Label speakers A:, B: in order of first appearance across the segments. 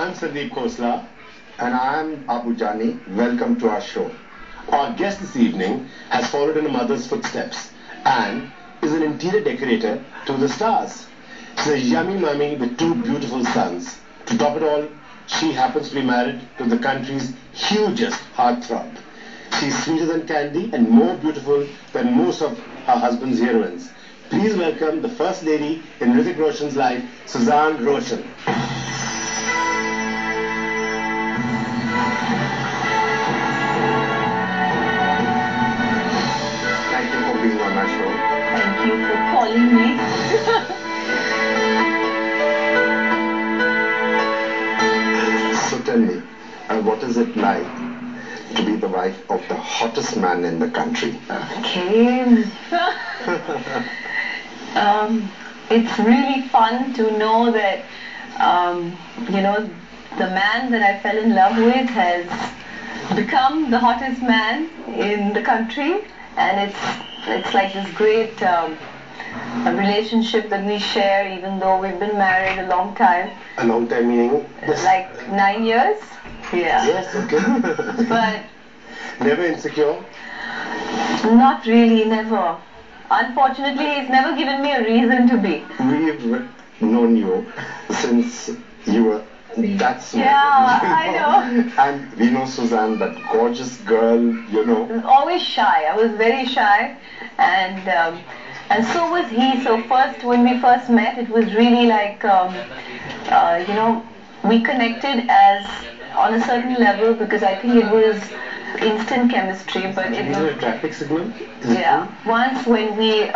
A: I'm Sandeep Khosla. And I'm Abu Jani. Welcome to our show. Our guest this evening has followed in her mother's footsteps and is an interior decorator to the stars. She's a yummy mummy with two beautiful sons. To top it all, she happens to be married to the country's hugest heartthrob. She's sweeter than candy and more beautiful than most of her husband's heroines. Please welcome the first lady in Hrithik Roshan's life, Sussane Roshan. Thank you for being on my show.
B: Thank you for calling me.
A: So tell me, what is it like to be the wife of the hottest man in the country?
B: Okay. It's really fun to know that, the man that I fell in love with has become the hottest man in the country, and it's like this great a relationship that we share, even though we've been married a long time.
A: A long time meaning?
B: Like 9 years. Yeah.
A: Yes, okay.
B: But
A: never insecure?
B: not really, never. Unfortunately, he's never given me a reason to be.
A: We've known you since you were that small.
B: Yeah, I know.
A: And we know Sussane, that gorgeous girl,
B: Always shy. I was very shy, and so was he. So when we first met, it was really like, we connected as on a certain level, because I think it was instant chemistry. But it was
A: a traffic signal.
B: Yeah. Once when we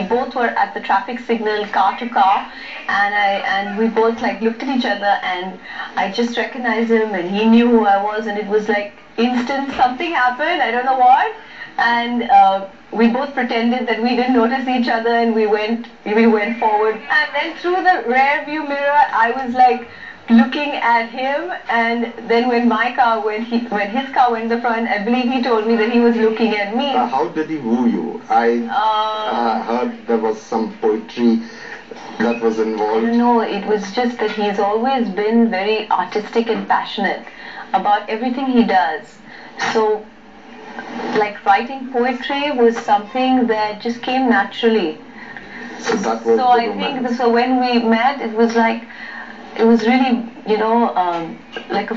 B: both were at the traffic signal, car to car, and we both like looked at each other, and I just recognized him, and he knew who I was, and it was like instant. Something happened. I don't know what, and we both pretended that we didn't notice each other, and we went forward, and then through the rear view mirror, I was like looking at him, and then when his car went in the front, I believe he told me that he was looking at me.
A: How did he woo you? I heard there was some poetry that was involved.
B: No, it was just that he's always been very artistic and passionate about everything he does. So, like writing poetry was something that just came naturally.
A: So that was
B: so I think so when we met, it was really, like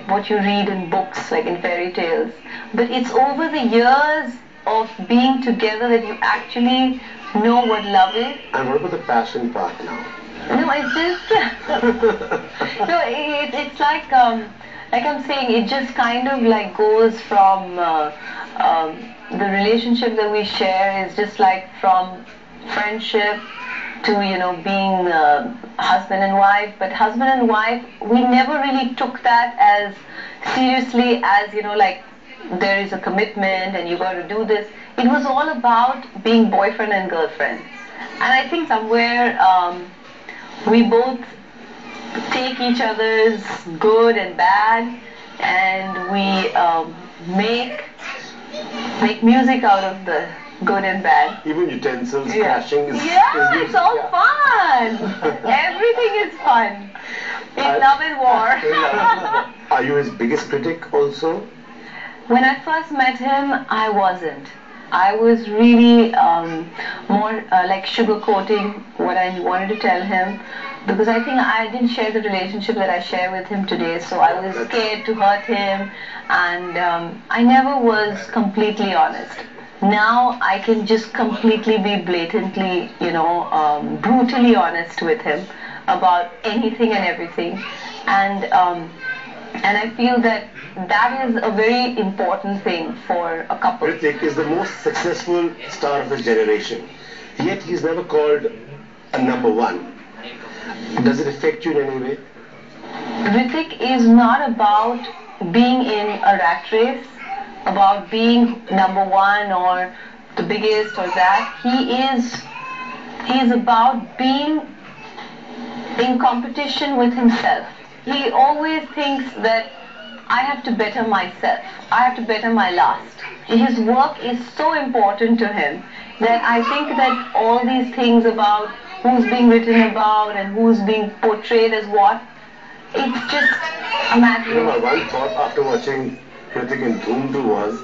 B: what you read in books, like in fairy tales. But it's over the years of being together that you actually know what love is.
A: And what about the passion part now?
B: No, it's just no. It's like I'm saying, it just kind of like goes from the relationship that we share is just like from friendship to being husband and wife. But husband and wife, we never really took that as seriously as like there is a commitment and you got to do this. It was all about being boyfriend and girlfriend. And I think somewhere we both take each other's good and bad, and we make music out of the good and bad.
A: Even utensils crashing is
B: it's all fun. Everything is fun. In love and war.
A: Are you his biggest critic also?
B: When I first met him, I wasn't. I was really more like sugarcoating what I wanted to tell him, because I think I didn't share the relationship that I share with him today, so I was scared to hurt him, and I never was completely honest. Now I can just completely be blatantly, brutally honest with him about anything and everything, and I feel that is a very important thing for a couple.
A: Hrithik is the most successful star of his generation, yet he's never called a number one. Does it affect you in any way?
B: Hrithik is not about being in a rat race, about being number one or the biggest or that. He is about being in competition with himself. He always thinks that I have to better myself. I have to better my last. His work is so important to him that I think that all these things about who's being written about and who's being portrayed as what, it's just a matter
A: You know, my
B: of...
A: one thought after watching Hrithik in Dhoom 2 was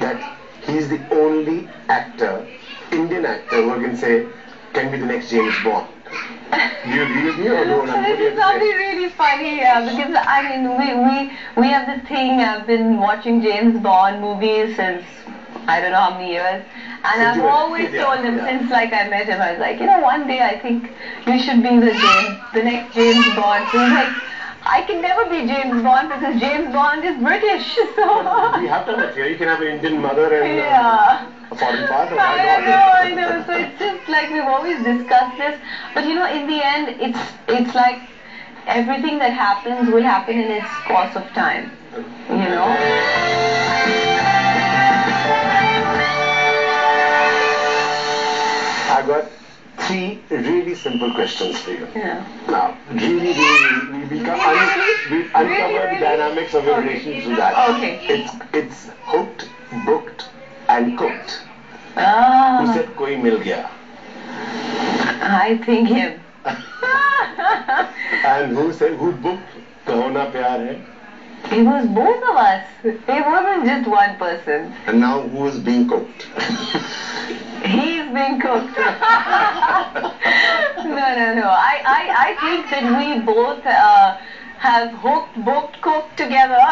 A: that he's the only actor, Indian actor, who can say, can be the next James Bond. Do you agree with me or no?
B: This is probably really funny, because I mean, we have this thing. I've been watching James Bond movies since I don't know how many years, and I've always told him since like I met him, I was like, one day I think you should be the next James Bond. So he's like, I can never be James Bond because James Bond is British. So
A: we have to have it here. You can have an Indian mother and a foreign father.
B: I know. So it's just like we've always discussed this, but in the end, it's like everything that happens will happen in its course of time.
A: I've got 3 really simple questions for you.
B: Yeah.
A: Now, really, we uncover the dynamics of your relationship to that.
B: Okay.
A: It's hooked, booked, and cooked. Who said koi mil gaya?
B: I think him.
A: And who booked Kaho Na Pyar Hai?
B: It was both of us. It wasn't just one person.
A: And now who is being cooked?
B: He's being cooked. No. I think that we both have hooked, booked, cooked together.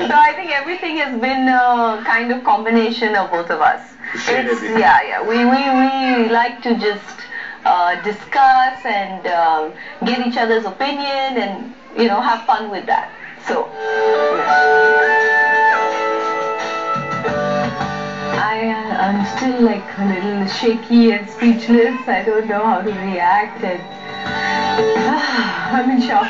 B: So I think everything has been a kind of combination of both of us. Yeah. We like to just discuss and get each other's opinion and have fun with that. So I'm still like a little shaky and speechless. I don't know how to react, and I'm in shock.